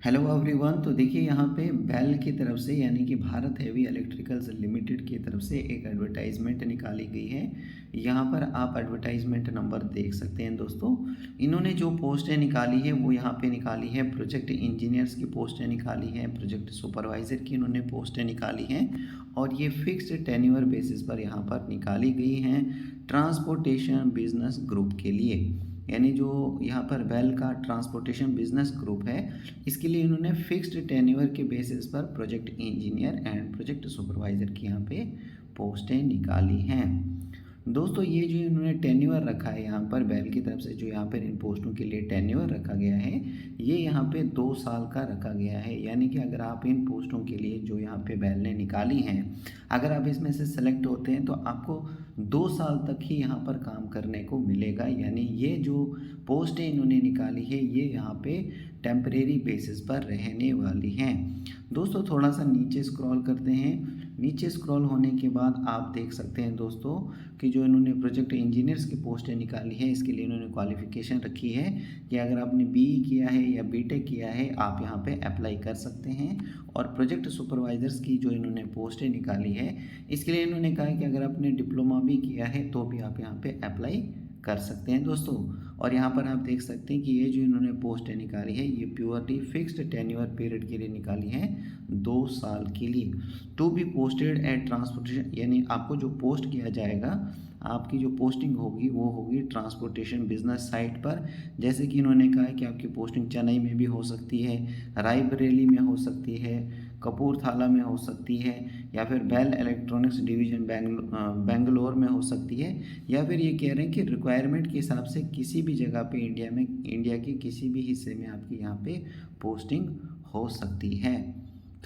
Hello everyone. तो देखिए यहाँ पे बेल की तरफ से यानी कि भारत हेवी इलेक्ट्रिकल्स लिमिटेड की तरफ से एक एडवर्टाइजमेंट निकाली गई है। यहाँ पर आप एडवर्टाइजमेंट नंबर देख सकते हैं दोस्तों। इन्होंने जो पोस्टें निकाली है वो यहाँ पे निकाली है, प्रोजेक्ट इंजीनियर्स की पोस्टें निकाली हैं, प्रोजेक्ट सुपरवाइज़र की इन्होंने पोस्टें निकाली हैं और ये फिक्स्ड टेन्योर बेसिस पर यहाँ पर निकाली गई हैं ट्रांसपोर्टेशन बिजनेस ग्रुप के लिए। यानी जो यहाँ पर बेल का ट्रांसपोर्टेशन बिजनेस ग्रुप है, इसके लिए इन्होंने फिक्स्ड टेन्योर के बेसिस पर project engineer and project supervisor की यहाँ पे पोस्टें निकाली हैं। दोस्तों ये जो इन्होंने टेन्योर रखा है यहाँ पर बेल की तरफ से, जो यहाँ पर इन पोस्टों के लिए टेन्योर रखा गया है, ये यहाँ पे 2 साल का रखा गया है। यानी कि अगर आप इन पोस्टों के लिए जो यहाँ पे बेल ने निकाली हैं, अगर आप इसमें से सेलेक्ट होते हैं तो आपको 2 साल तक ही यहाँ पर काम करने को मिलेगा। यानी ये जो पोस्टें इन्होंने निकाली है ये यहाँ पे टेम्परेरी बेसिस पर रहने वाली हैं। दोस्तों थोड़ा सा नीचे स्क्रॉल करते हैं। नीचे स्क्रॉल होने के बाद आप देख सकते हैं दोस्तों कि जो इन्होंने प्रोजेक्ट इंजीनियर्स की पोस्टें निकाली है, इसके लिए इन्होंने क्वालिफ़िकेशन रखी है कि अगर आपने बीई किया है या बीटेक किया है आप यहाँ पे अप्लाई कर सकते हैं। और प्रोजेक्ट सुपरवाइज़र्स की जो इन्होंने पोस्टें निकाली है, इसके लिए इन्होंने कहा है कि अगर आपने डिप्लोमा भी किया है तो भी आप यहाँ पे अप्लाई कर सकते हैं दोस्तों। और यहाँ पर आप देख सकते हैं कि ये जो इन्होंने पोस्टें निकाली है ये प्योरली फिक्स्ड टेन्योर पीरियड के लिए निकाली है, 2 साल के लिए। To be posted at transportation, यानी आपको जो पोस्ट किया जाएगा, आपकी जो पोस्टिंग होगी वो होगी ट्रांसपोर्टेशन बिजनेस साइट पर। जैसे कि इन्होंने कहा है कि आपकी पोस्टिंग चेन्नई में भी हो सकती है, रायबरेली में हो सकती है, कपूरथला में हो सकती है, या फिर बेल इलेक्ट्रॉनिक्स डिवीज़न बेंगलोर में हो सकती है, या फिर ये कह रहे हैं कि रिक्वायरमेंट के हिसाब से किसी भी जगह पे इंडिया के किसी भी हिस्से में आपकी यहाँ पे पोस्टिंग हो सकती है।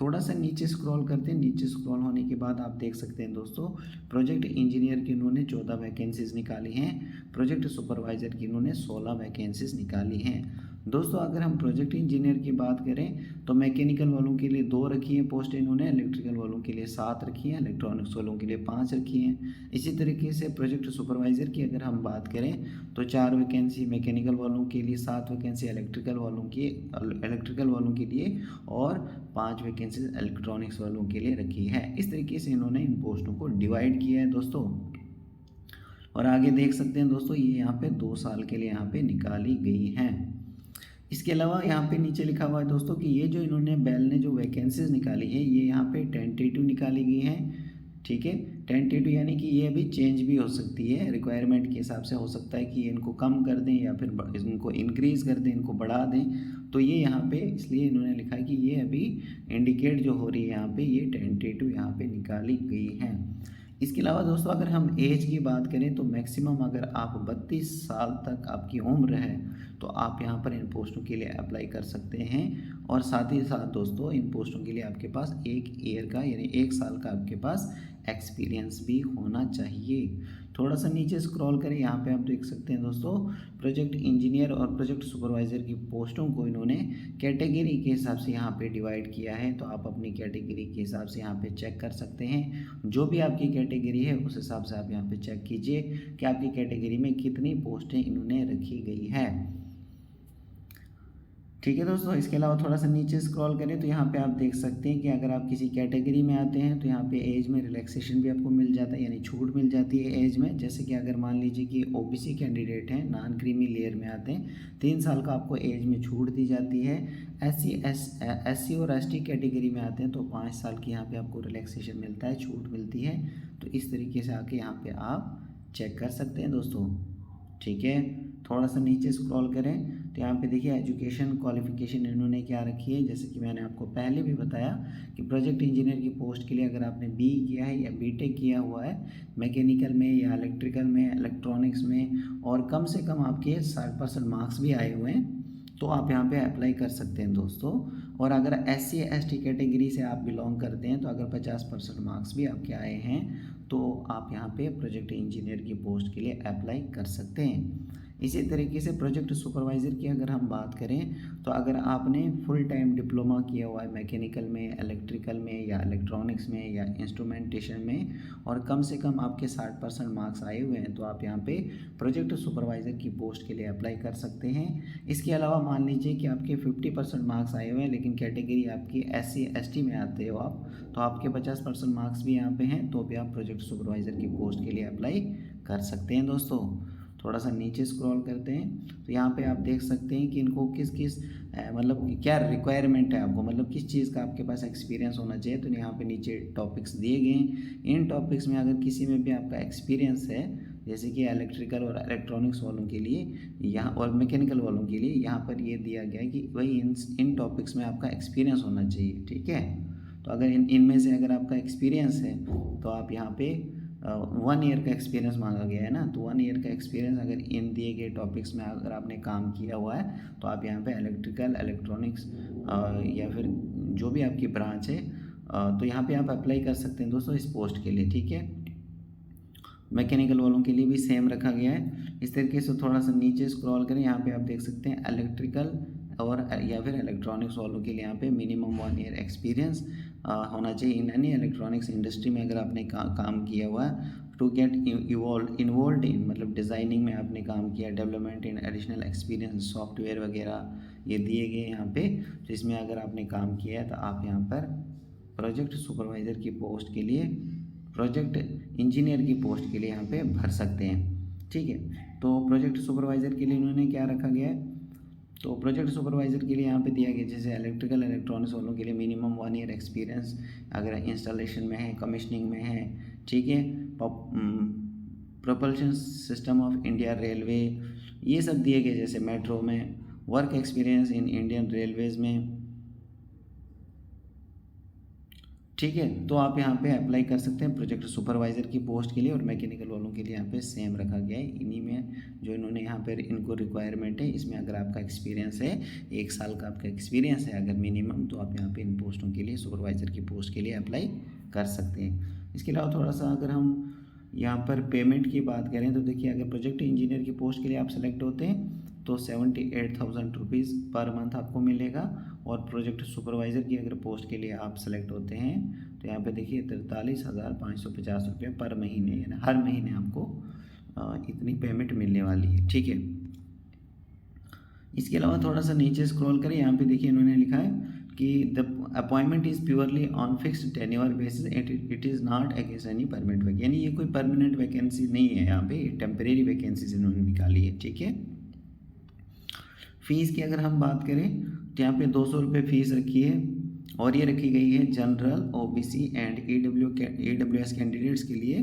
थोड़ा सा नीचे स्क्रॉल करते हैं। नीचे स्क्रॉल होने के बाद आप देख सकते हैं दोस्तों प्रोजेक्ट इंजीनियर की इन्होंने 14 वैकेंसीज़ निकाली हैं, प्रोजेक्ट सुपरवाइज़र की इन्होंने 16 वैकेंसीज़ निकाली हैं। दोस्तों अगर हम प्रोजेक्ट इंजीनियर की बात करें तो मैकेनिकल वालों के लिए 2 रखी है पोस्ट इन्होंने, इलेक्ट्रिकल वालों के लिए 7 रखी है, इलेक्ट्रॉनिक्स वालों के लिए 5 रखी हैं। इसी तरीके से प्रोजेक्ट सुपरवाइज़र की अगर हम बात करें तो 4 वैकेंसी मैकेनिकल वालों के लिए, 7 वैकेंसी इलेक्ट्रिकल वालों के लिए और 5 वैकेंसी इलेक्ट्रॉनिक्स वालों के लिए रखी है। इस तरीके से इन्होंने इन पोस्टों को डिवाइड किया है दोस्तों। और आगे देख सकते हैं दोस्तों ये यहाँ पे 2 साल के लिए यहाँ पे निकाली गई हैं। इसके अलावा यहाँ पे नीचे लिखा हुआ है दोस्तों कि ये जो इन्होंने बेल ने जो वैकेंसीज निकाली है ये यहाँ पे टेंटेटिव निकाली गई हैं। ठीक है, टेंटेटिव यानी कि ये अभी चेंज भी हो सकती है, रिक्वायरमेंट के हिसाब से हो सकता है कि इनको कम कर दें या फिर इनको इंक्रीज़ कर दें, इनको बढ़ा दें। तो ये यहाँ पे इसलिए इन्होंने लिखा है कि ये अभी इंडिकेट जो हो रही है यहाँ पे ये टेंटेटिव यहाँ पे निकाली गई हैं। इसके अलावा दोस्तों अगर हम एज की बात करें तो मैक्सिमम अगर आप 32 साल तक आपकी उम्र है तो आप यहाँ पर इन पोस्टों के लिए अप्लाई कर सकते हैं। और साथ ही साथ दोस्तों इन पोस्टों के लिए आपके पास 1 ईयर का यानी 1 साल का आपके पास एक्सपीरियंस भी होना चाहिए। थोड़ा सा नीचे स्क्रॉल करें, यहाँ पे आप देख सकते हैं दोस्तों प्रोजेक्ट इंजीनियर और प्रोजेक्ट सुपरवाइज़र की पोस्टों को इन्होंने कैटेगरी के हिसाब से यहाँ पे डिवाइड किया है। तो आप अपनी कैटेगरी के हिसाब से यहाँ पे चेक कर सकते हैं। जो भी आपकी कैटेगरी है उस हिसाब से आप यहाँ पे चेक कीजिए कि आपकी कैटेगरी में कितनी पोस्टें इन्होंने रखी गई है। ठीक है दोस्तों, इसके अलावा थोड़ा सा नीचे स्क्रॉल करें तो यहाँ पे आप देख सकते हैं कि अगर आप किसी कैटेगरी में आते हैं तो यहाँ पे एज में रिलैक्सेशन भी आपको मिल जाता है, यानी छूट मिल जाती है एज में। जैसे कि अगर मान लीजिए कि ओबीसी कैंडिडेट हैं, नॉन क्रीमी लेयर में आते हैं, 3 साल का आपको एज में छूट दी जाती है। एससी और एसटी कैटेगरी में आते हैं तो 5 साल की यहाँ पर आपको रिलैक्सेशन मिलता है, छूट मिलती है। तो इस तरीके से आके यहाँ पर आप चेक कर सकते हैं दोस्तों। ठीक है, थोड़ा सा नीचे स्क्रॉल करें तो यहाँ पे देखिए एजुकेशन क्वालिफ़िकेशन इन्होंने क्या रखी है। जैसे कि मैंने आपको पहले भी बताया कि प्रोजेक्ट इंजीनियर की पोस्ट के लिए अगर आपने बीई किया है या बीटेक किया हुआ है मैकेनिकल में या इलेक्ट्रिकल में, इलेक्ट्रॉनिक्स में, और कम से कम आपके 60% मार्क्स भी आए हुए हैं तो आप यहाँ पे अप्लाई कर सकते हैं दोस्तों। और अगर एससी एसटी कैटेगरी से आप बिलोंग करते हैं तो अगर 50% मार्क्स भी आपके आए हैं तो आप यहाँ पे प्रोजेक्ट इंजीनियर की पोस्ट के लिए अप्लाई कर सकते हैं। इसी तरीके से प्रोजेक्ट सुपरवाइज़र की अगर हम बात करें तो अगर आपने फुल टाइम डिप्लोमा किया हुआ है मैकेनिकल में, इलेक्ट्रिकल में या इलेक्ट्रॉनिक्स में या इंस्ट्रूमेंटेशन में और कम से कम आपके 60% मार्क्स आए हुए हैं तो आप यहाँ पे प्रोजेक्ट सुपरवाइज़र की पोस्ट के लिए अप्लाई कर सकते हैं। इसके अलावा मान लीजिए कि आपके 50% मार्क्स आए हुए हैं लेकिन कैटेगरी आपकी SC ST में आते हो आप, तो आपके 50% मार्क्स भी यहाँ पे हैं तो भी आप प्रोजेक्ट सुपरवाइज़र की पोस्ट के लिए अप्लाई कर सकते हैं दोस्तों। थोड़ा सा नीचे स्क्रॉल करते हैं तो यहाँ पे आप देख सकते हैं कि इनको किस किस मतलब क्या रिक्वायरमेंट है आपको, मतलब किस चीज़ का आपके पास एक्सपीरियंस होना चाहिए। तो यहाँ पे नीचे टॉपिक्स दिए गए हैं। इन टॉपिक्स में अगर किसी में भी आपका एक्सपीरियंस है, जैसे कि इलेक्ट्रिकल और इलेक्ट्रॉनिक्स वालों के लिए यहाँ और मैकेनिकल वालों के लिए यहाँ पर ये दिया गया है कि वही इन टॉपिक्स में आपका एक्सपीरियंस होना चाहिए, ठीक है। तो अगर इनमें से अगर आपका एक्सपीरियंस है तो आप यहाँ पे 1 ईयर का एक्सपीरियंस मांगा गया है ना, तो 1 ईयर का एक्सपीरियंस अगर इन दिए गए टॉपिक्स में अगर आपने काम किया हुआ है तो आप यहाँ पे इलेक्ट्रिकल, इलेक्ट्रॉनिक्स या फिर जो भी आपकी ब्रांच है तो यहाँ पे आप अप्लाई कर सकते हैं दोस्तों इस पोस्ट के लिए, ठीक है। मैकेनिकल वालों के लिए भी सेम रखा गया है। इस तरीके से थोड़ा सा नीचे स्क्रॉल करें, यहाँ पे आप देख सकते हैं इलेक्ट्रिकल और या फिर इलेक्ट्रॉनिक्स वालों के लिए यहाँ पे मिनिमम 1 ईयर एक्सपीरियंस होना चाहिए इन एनी इलेक्ट्रॉनिक्स इंडस्ट्री में अगर आपने काम किया हुआ है। टू गेट इन्वॉल्व इन मतलब डिज़ाइनिंग में आपने काम किया, development in additional experience software वगैरह ये दिए गए यहाँ पे। तो इसमें अगर आपने काम किया है तो आप यहाँ पर प्रोजेक्ट सुपरवाइज़र की पोस्ट के लिए, प्रोजेक्ट इंजीनियर की पोस्ट के लिए यहाँ पे भर सकते हैं, ठीक है। तो प्रोजेक्ट सुपरवाइज़र के लिए इन्होंने क्या रखा गया है, तो प्रोजेक्ट सुपरवाइज़र के लिए यहाँ पे दिया गया जैसे इलेक्ट्रिकल इलेक्ट्रॉनिक्स वालों के लिए मिनिमम 1 ईयर एक्सपीरियंस अगर इंस्टॉलेशन में है, कमीशनिंग में है, ठीक है। Propulsion system of India railway ये सब दिए गए, जैसे मेट्रो में work experience in Indian Railways में, ठीक है। तो आप यहाँ पे अप्लाई कर सकते हैं प्रोजेक्ट सुपरवाइज़र की पोस्ट के लिए। और मैकेनिकल वालों के लिए यहाँ पे सेम रखा गया है, इन्हीं में जो इन्होंने यहाँ पर इनको रिक्वायरमेंट है इसमें अगर आपका एक्सपीरियंस है 1 साल का आपका एक्सपीरियंस है अगर मिनिमम, तो आप यहाँ पे इन पोस्टों के लिए सुपरवाइज़र की पोस्ट के लिए अप्लाई कर सकते हैं। इसके अलावा थोड़ा सा अगर हम यहाँ पर पेमेंट की बात करें तो देखिए अगर प्रोजेक्ट इंजीनियर की पोस्ट के लिए आप सेलेक्ट होते हैं तो 78,000 रुपीज़ पर मंथ आपको मिलेगा। और प्रोजेक्ट सुपरवाइज़र की अगर पोस्ट के लिए आप सेलेक्ट होते हैं तो यहाँ पे देखिए 43,550 रुपये पर महीने, यानी हर महीने आपको इतनी पेमेंट मिलने वाली है, ठीक है। इसके अलावा थोड़ा सा नीचे स्क्रॉल करें, यहाँ पे देखिए इन्होंने लिखा है कि the appointment is purely on fixed tenure basis, it is not against any permanent vacancy, यानी ये कोई परमानेंट वैकेंसी नहीं है, यहाँ पे टेम्परेरी वैकेंसीज इन्होंने निकाली है, ठीक है। फ़ीस की अगर हम बात करें तो यहाँ पे 200 रुपये फ़ीस रखी है और ये रखी गई है general, OBC and EWS candidates के लिए,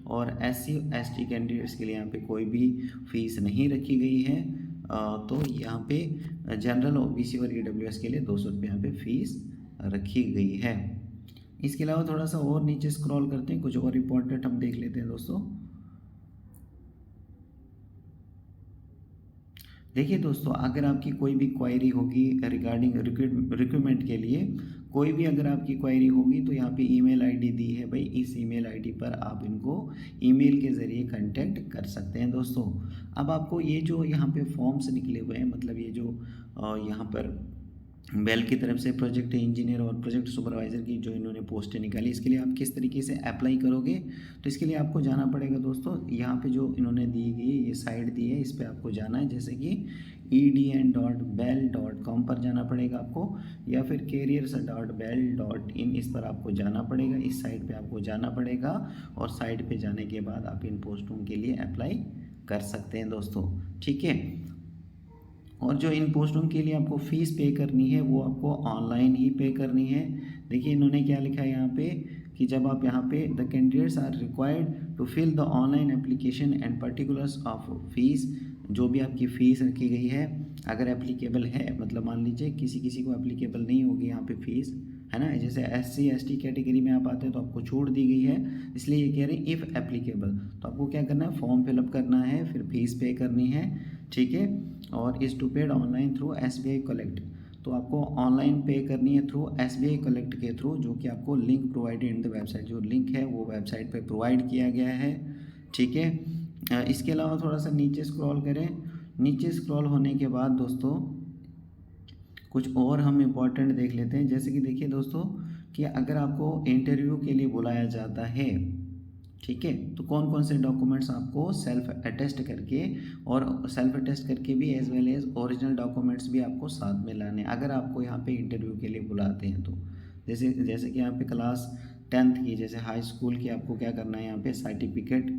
और SC ST कैंडिडेट्स के लिए यहाँ पे कोई भी फ़ीस नहीं रखी गई है। तो यहाँ पे जनरल, OBC और EWS के लिए 200 रुपये यहाँ पे फ़ीस रखी गई है। इसके अलावा थोड़ा सा और नीचे स्क्रॉल करते हैं, कुछ और इम्पोर्टेंट हम देख लेते हैं दोस्तों। देखिए दोस्तों, अगर आपकी कोई भी क्वायरी होगी रिगार्डिंग रिक्रूटमेंट के लिए, कोई भी अगर आपकी क्वायरी होगी तो यहाँ पे ईमेल आईडी दी है भाई, इस ईमेल आईडी पर आप इनको ईमेल के ज़रिए कांटेक्ट कर सकते हैं दोस्तों। अब आपको ये जो यहाँ पे फॉर्म्स निकले हुए हैं, मतलब ये जो यहाँ पर बेल की तरफ से प्रोजेक्ट इंजीनियर और प्रोजेक्ट सुपरवाइज़र की जो इन्होंने पोस्टें निकाली, इसके लिए आप किस तरीके से अप्लाई करोगे, तो इसके लिए आपको जाना पड़ेगा दोस्तों, यहाँ पे जो इन्होंने दी गई ये साइट दी है, इस पर आपको जाना है, जैसे कि edn.bell.com पर जाना पड़ेगा आपको, या फिर careers.bell.in इस पर आपको जाना पड़ेगा, इस साइट पे आपको जाना पड़ेगा। और साइट पे जाने के बाद आप इन पोस्टों के लिए अप्लाई कर सकते हैं दोस्तों, ठीक है। और जो इन पोस्टों के लिए आपको फ़ीस पे करनी है वो आपको ऑनलाइन ही पे करनी है। देखिए इन्होंने क्या लिखा है यहाँ पे कि जब आप यहाँ पे the candidates are required to fill the online application and particulars of fees, जो भी आपकी फ़ीस रखी गई है अगर एप्लीकेबल है, मतलब मान लीजिए किसी को एप्लीकेबल नहीं होगी यहाँ पे फ़ीस, है ना, जैसे SC ST कैटेगरी में आप आते हैं तो आपको छूट दी गई है, इसलिए ये कह रहे हैं इफ़ एप्लीकेबल, तो आपको क्या करना है, फॉर्म फिलअप करना है, फिर फीस पे करनी है, ठीक है। और is to paid online through SBI collect, तो आपको ऑनलाइन पे करनी है थ्रू SBI कलेक्ट के थ्रू, जो कि आपको link provided in the website, जो लिंक है वो वेबसाइट पे प्रोवाइड किया गया है, ठीक है। इसके अलावा थोड़ा सा नीचे स्क्रॉल करें, नीचे स्क्रॉल होने के बाद दोस्तों कुछ और हम इम्पोर्टेंट देख लेते हैं। जैसे कि देखिए दोस्तों कि अगर आपको इंटरव्यू के लिए बुलाया जाता है, ठीक है, तो कौन कौन से डॉक्यूमेंट्स आपको सेल्फ अटेस्ट करके और सेल्फ अटेस्ट करके भी as well as original documents भी आपको साथ में लाने अगर आपको यहाँ पे इंटरव्यू के लिए बुलाते हैं तो। जैसे जैसे कि यहाँ पे क्लास 10th की, जैसे हाई स्कूल की, आपको क्या करना है, यहाँ पे सर्टिफिकेट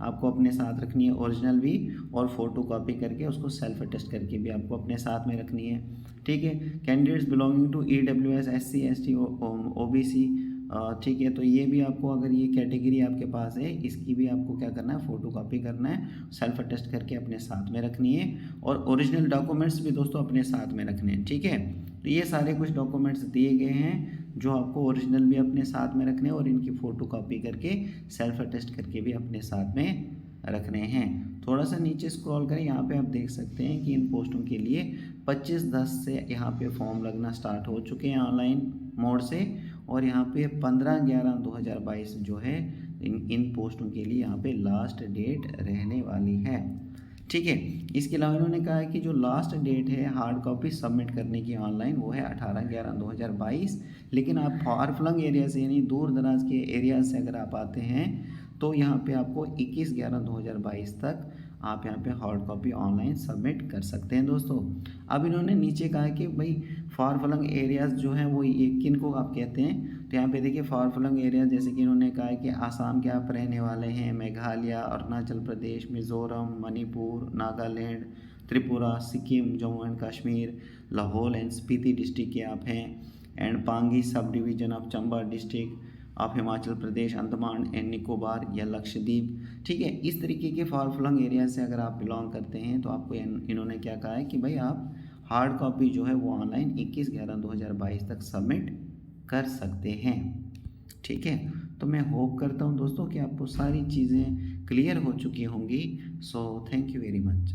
आपको अपने साथ रखनी है, ओरिजिनल भी, और फोटो कॉपी करके उसको सेल्फ अटेस्ट करके भी आपको अपने साथ में रखनी है, ठीक है। Candidates belonging to EWS SC ST OBC, ठीक है, तो ये भी आपको, अगर ये कैटेगरी आपके पास है, इसकी भी आपको क्या करना है, फ़ोटो कॉपी करना है, सेल्फ अटेस्ट करके अपने साथ में रखनी है, और ओरिजिनल डॉक्यूमेंट्स भी दोस्तों अपने साथ में रखने हैं, ठीक है। तो ये सारे कुछ डॉक्यूमेंट्स दिए गए हैं जो आपको ओरिजिनल भी अपने साथ में रखने हैं और इनकी फ़ोटो कॉपी करके सेल्फ अटेस्ट करके भी अपने साथ में रखने हैं। थोड़ा सा नीचे स्क्रॉल करें, यहाँ पे आप देख सकते हैं कि इन पोस्टों के लिए 25/10 से यहाँ पे फॉर्म लगना स्टार्ट हो चुके हैं ऑनलाइन मोड से, और यहाँ पे 15/11/2022 जो है इन पोस्टों के लिए यहाँ पे लास्ट डेट रहने वाली है, ठीक है। इसके अलावा इन्होंने कहा है कि जो लास्ट डेट है हार्ड कॉपी सबमिट करने की ऑनलाइन, वो है 18/11/2022। लेकिन आप फार फ्लंग एरिया से, यानी दूर दराज के एरिया से अगर आप आते हैं तो यहाँ पे आपको 21/11/2022 तक आप यहाँ पे हार्ड कॉपी ऑनलाइन सबमिट कर सकते हैं दोस्तों। अब इन्होंने नीचे कहा है कि भाई फार फ्लंग एरियाज़ जो हैं वो ये किन को आप कहते हैं, तो यहाँ पे देखिए फार फ्लंग एरिया, जैसे कि इन्होंने कहा है कि आसाम के आप रहने वाले हैं, Meghalaya, Arunachal Pradesh, Mizoram, Manipur, Nagaland, Tripura, Sikkim, Jammu and Kashmir, Lahaul and Spiti district के आप हैं, and Pangi subdivision of Chamba district of Himachal Pradesh, Andaman and Nicobar या लक्षद्वीप, ठीक है। इस तरीके के फार फ्लंग एरिया से अगर आप बिलोंग करते हैं तो आपको इन्होंने क्या कहा है कि भाई आप हार्ड कॉपी जो है वो ऑनलाइन 21/11/2022 तक सबमिट कर सकते हैं, ठीक है। तो मैं होप करता हूँ दोस्तों कि आपको सारी चीज़ें क्लियर हो चुकी होंगी। So thank you very much.